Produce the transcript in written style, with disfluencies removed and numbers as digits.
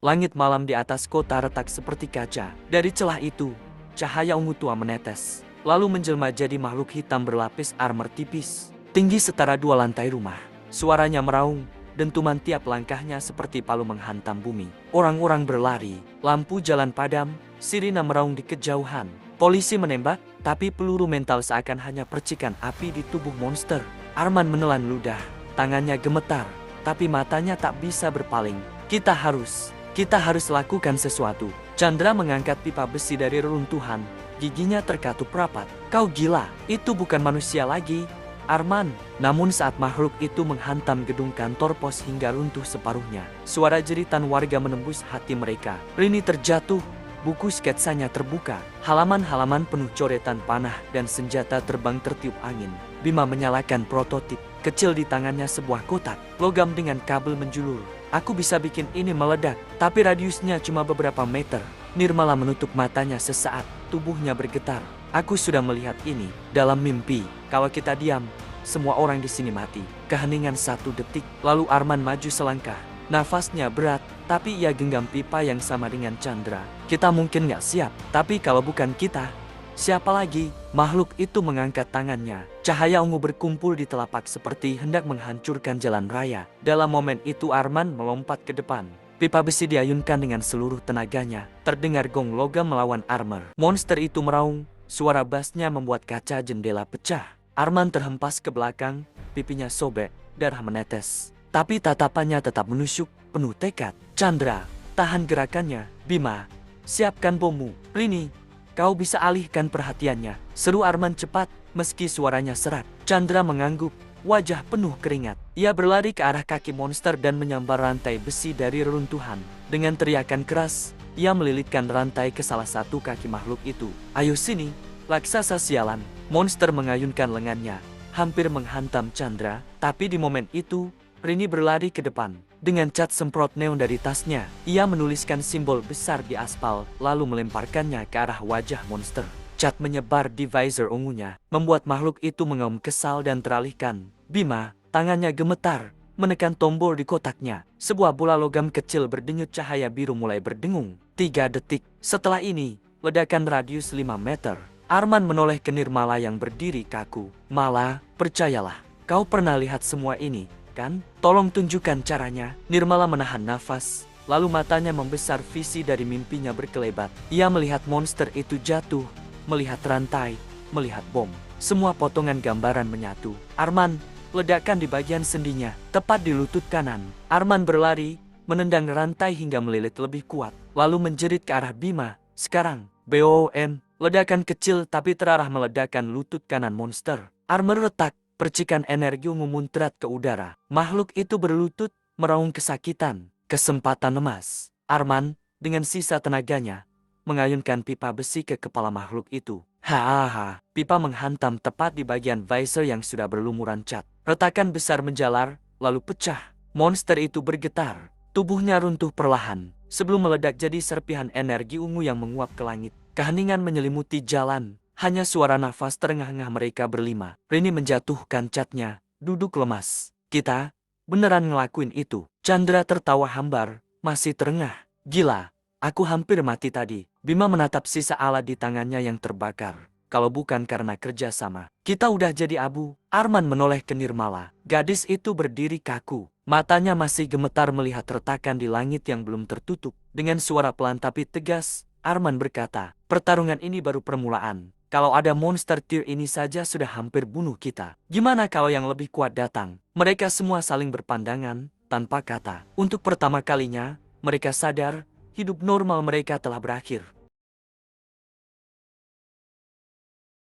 Langit malam di atas kota retak seperti kaca. Dari celah itu, cahaya ungu tua menetes, lalu menjelma jadi makhluk hitam berlapis armor tipis. Tinggi setara 2 lantai rumah. Suaranya meraung, dentuman tiap langkahnya seperti palu menghantam bumi. Orang-orang berlari, lampu jalan padam, sirina meraung di kejauhan. Polisi menembak, tapi peluru mental seakan hanya percikan api di tubuh monster. Arman menelan ludah, tangannya gemetar, tapi matanya tak bisa berpaling. Kita harus lakukan sesuatu. Chandra mengangkat pipa besi dari reruntuhan, giginya terkatup rapat. Kau gila, itu bukan manusia lagi, Arman. Namun saat makhluk itu menghantam gedung kantor pos hingga runtuh separuhnya, suara jeritan warga menembus hati mereka. Rini terjatuh, buku sketsanya terbuka, halaman-halaman penuh coretan panah dan senjata terbang tertiup angin. Bima menyalakan prototip kecil di tangannya, sebuah kotak logam dengan kabel menjulur. Aku bisa bikin ini meledak, tapi radiusnya cuma beberapa meter. Nirmala menutup matanya sesaat, tubuhnya bergetar. Aku sudah melihat ini dalam mimpi. Kalau kita diam, semua orang di sini mati. Keheningan 1 detik, lalu Arman maju selangkah. Nafasnya berat, tapi ia genggam pipa yang sama dengan Chandra. Kita mungkin gak siap, tapi kalau bukan kita, siapa lagi? Makhluk itu mengangkat tangannya. Cahaya ungu berkumpul di telapak seperti hendak menghancurkan jalan raya. Dalam momen itu Arman melompat ke depan. Pipa besi diayunkan dengan seluruh tenaganya. Terdengar gong logam melawan armor. Monster itu meraung, suara bassnya membuat kaca jendela pecah. Arman terhempas ke belakang, pipinya sobek, darah menetes. Tapi tatapannya tetap menusuk, penuh tekad. Chandra, tahan gerakannya. Bima, siapkan bommu. Rini, kau bisa alihkan perhatiannya, seru Arman cepat, meski suaranya serak. Chandra mengangguk, wajah penuh keringat. Ia berlari ke arah kaki monster dan menyambar rantai besi dari reruntuhan. Dengan teriakan keras, ia melilitkan rantai ke salah satu kaki makhluk itu. Ayo sini, raksasa sialan. Monster mengayunkan lengannya, hampir menghantam Chandra. Tapi di momen itu, Rini berlari ke depan. Dengan cat semprot neon dari tasnya, ia menuliskan simbol besar di aspal, lalu melemparkannya ke arah wajah monster. Cat menyebar di visor ungunya, membuat makhluk itu mengaum kesal dan teralihkan. Bima, tangannya gemetar, menekan tombol di kotaknya. Sebuah bola logam kecil berdenyut cahaya biru mulai berdengung. 3 detik. Setelah ini, ledakan radius 5 meter. Arman menoleh ke Nirmala yang berdiri kaku. Mala, percayalah, kau pernah lihat semua ini, kan? Tolong tunjukkan caranya. Nirmala menahan nafas, lalu matanya membesar, visi dari mimpinya berkelebat. Ia melihat monster itu jatuh, melihat rantai, melihat bom. Semua potongan gambaran menyatu. Arman, ledakan di bagian sendinya, tepat di lutut kanan. Arman berlari, menendang rantai hingga melilit lebih kuat, lalu menjerit ke arah Bima. Sekarang, BOM, ledakan kecil tapi terarah meledakkan lutut kanan monster. Armor retak, percikan energi memuntrat ke udara. Makhluk itu berlutut, meraung kesakitan. Kesempatan emas. Arman, dengan sisa tenaganya, mengayunkan pipa besi ke kepala makhluk itu. Hahaha, pipa menghantam tepat di bagian visor yang sudah berlumuran cat. Retakan besar menjalar, lalu pecah. Monster itu bergetar, tubuhnya runtuh perlahan, sebelum meledak jadi serpihan energi ungu yang menguap ke langit. Keheningan menyelimuti jalan, hanya suara nafas terengah-engah mereka berlima. Rini menjatuhkan catnya, duduk lemas. Kita beneran ngelakuin itu? Chandra tertawa hambar, masih terengah. Gila, aku hampir mati tadi. Bima menatap sisa alat di tangannya yang terbakar. Kalau bukan karena kerjasama, kita udah jadi abu. Arman menoleh ke Nirmala. Gadis itu berdiri kaku. Matanya masih gemetar melihat retakan di langit yang belum tertutup. Dengan suara pelan tapi tegas, Arman berkata, pertarungan ini baru permulaan. Kalau ada monster tier ini saja sudah hampir bunuh kita. Gimana kalau yang lebih kuat datang? Mereka semua saling berpandangan, tanpa kata. Untuk pertama kalinya, mereka sadar, hidup normal mereka telah berakhir.